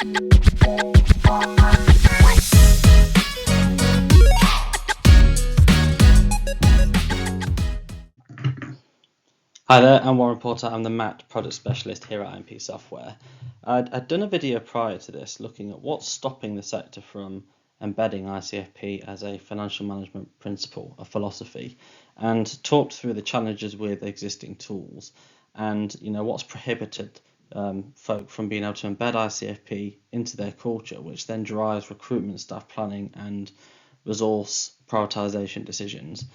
Hi there, I'm Warren Porter. I'm the MAT Product Specialist here at IMP Software. I'd done a video prior to this looking at what's stopping the sector from embedding ICFP as a financial management principle, a philosophy, and talked through the challenges with existing tools and what's prohibited folk from being able to embed ICFP into their culture, which then drives recruitment, staff planning and resource prioritization decisions.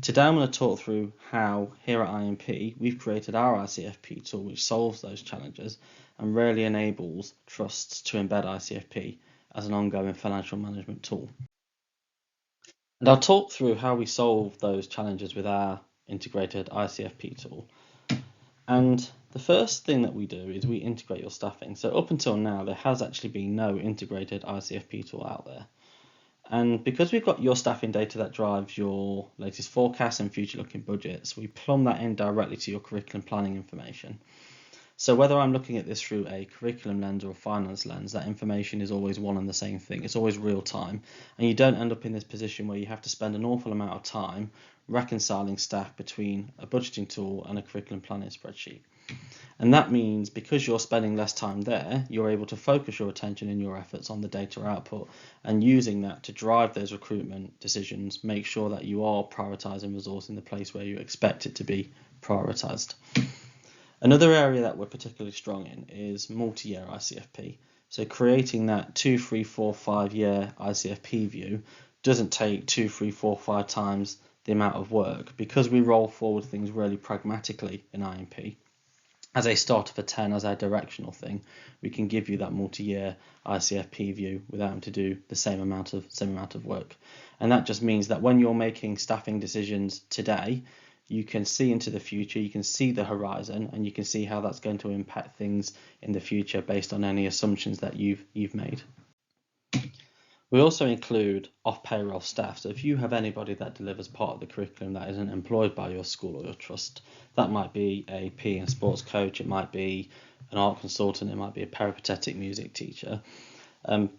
Today I'm going to talk through how here at IMP we've created our ICFP tool which solves those challenges and really enables trusts to embed ICFP as an ongoing financial management tool. And I'll talk through how we solve those challenges with our integrated ICFP tool. And the first thing that we do is we integrate your staffing. So up until now there has actually been no integrated ICFP tool out there. And because we've got your staffing data that drives your latest forecasts and future-looking budgets, we plumb that in directly to your curriculum planning information. So whether I'm looking at this through a curriculum lens or a finance lens, that information is always one and the same thing. It's always real time. And you don't end up in this position where you have to spend an awful amount of time reconciling staff between a budgeting tool and a curriculum planning spreadsheet. And that means because you're spending less time there, you're able to focus your attention and your efforts on the data output and using that to drive those recruitment decisions, make sure that you are prioritizing resource in the place where you expect it to be prioritized. Another area that we're particularly strong in is multi-year ICFP. So creating that 2, 3, 4, 5 year ICFP view doesn't take 2, 3, 4, 5 times the amount of work because we roll forward things really pragmatically in IMP. As a starter for 10, as a directional thing, we can give you that multi-year ICFP view without having to do the same amount of work. And that just means that when you're making staffing decisions today, you can see into the future, you can see the horizon, and you can see how that's going to impact things in the future based on any assumptions that you've made. We also include off-payroll staff. So if you have anybody that delivers part of the curriculum that isn't employed by your school or your trust, that might be a PE and sports coach, it might be an art consultant, it might be a peripatetic music teacher.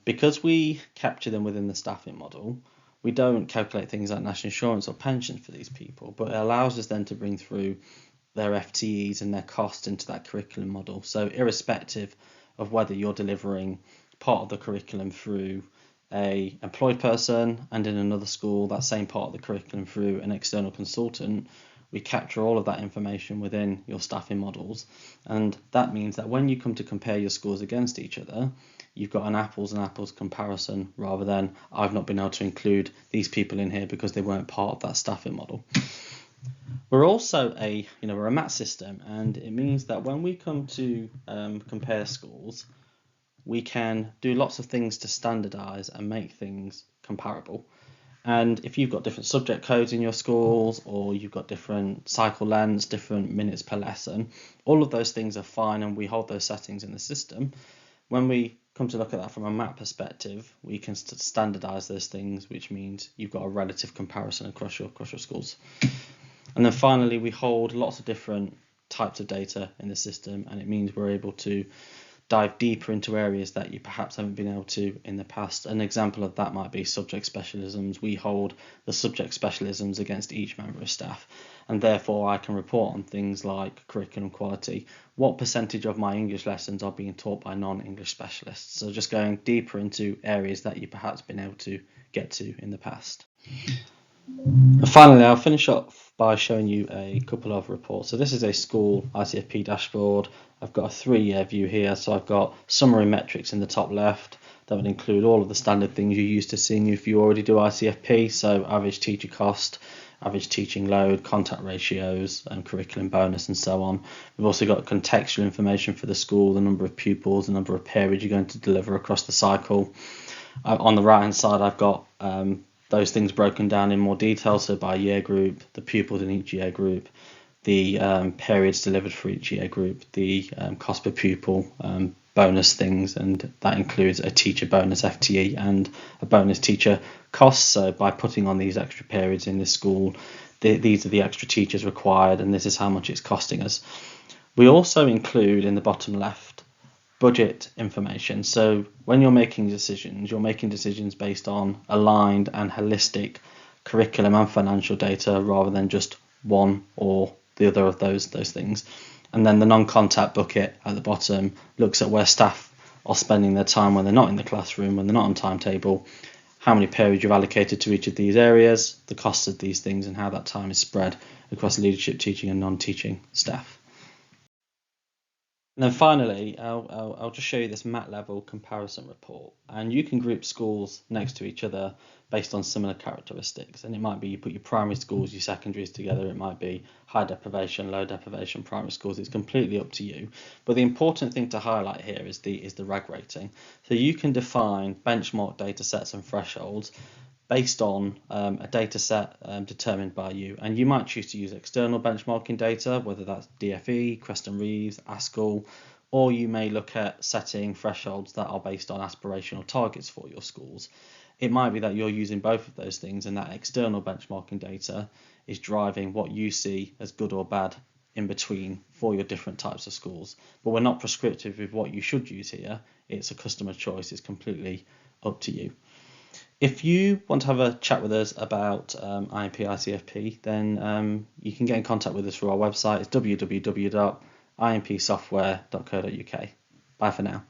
Because we capture them within the staffing model, we don't calculate things like national insurance or pension for these people, but it allows us then to bring through their FTEs and their costs into that curriculum model. So irrespective of whether you're delivering part of the curriculum through a employed person and in another school that same part of the curriculum through an external consultant, we capture all of that information within your staffing models, and that means that when you come to compare your scores against each other, you've got an apples and apples comparison rather than I've not been able to include these people in here because they weren't part of that staffing model. We're also we're a MAT system, and it means that when we come to compare schools, we can do lots of things to standardize and make things comparable. And if you've got different subject codes in your schools, or you've got different cycle lengths, different minutes per lesson, all of those things are fine and we hold those settings in the system. When we come to look at that from a MAT perspective, we can standardize those things, which means you've got a relative comparison across your schools. And then finally, we hold lots of different types of data in the system, and it means we're able to dive deeper into areas that you perhaps haven't been able to in the past. An example of that might be subject specialisms. We hold the subject specialisms against each member of staff, and therefore I can report on things like curriculum quality. What percentage of my English lessons are being taught by non-English specialists? So just going deeper into areas that you perhaps been able to get to in the past. And finally, I'll finish off by showing you a couple of reports. So this is a school ICFP dashboard. I've got a 3-year view here. So I've got summary metrics in the top left. That would include all of the standard things you're used to seeing if you already do ICFP. So average teacher cost, average teaching load, contact ratios, and curriculum bonus, and so on. We've also got contextual information for the school, the number of pupils, the number of periods you're going to deliver across the cycle. On the right hand side, I've got those things broken down in more detail, so by year group, the pupils in each year group, the periods delivered for each year group, the cost per pupil, bonus things, and that includes a teacher bonus FTE and a bonus teacher cost. So by putting on these extra periods in this school, these are the extra teachers required, and this is how much it's costing us. We also include in the bottom left budget information. So when you're making decisions based on aligned and holistic curriculum and financial data rather than just one or the other of those things. And then the non-contact bucket at the bottom looks at where staff are spending their time when they're not in the classroom, when they're not on timetable, how many periods you've allocated to each of these areas, the costs of these things, and how that time is spread across leadership, teaching and non-teaching staff. And then finally, I'll just show you this MAT level comparison report. And you can group schools next to each other based on similar characteristics. And it might be you put your primary schools, your secondaries together. It might be high deprivation, low deprivation primary schools. It's completely up to you. But the important thing to highlight here is the RAG rating. So you can define benchmark data sets and thresholds based on a data set determined by you. And you might choose to use external benchmarking data, whether that's DFE, Creston Reeves, ASCL, or you may look at setting thresholds that are based on aspirational targets for your schools. It might be that you're using both of those things and that external benchmarking data is driving what you see as good or bad in between for your different types of schools. But we're not prescriptive with what you should use here. It's a customer choice. It's completely up to you. If you want to have a chat with us about IMP ICFP, then you can get in contact with us through our website. It's www.impsoftware.co.uk. Bye for now.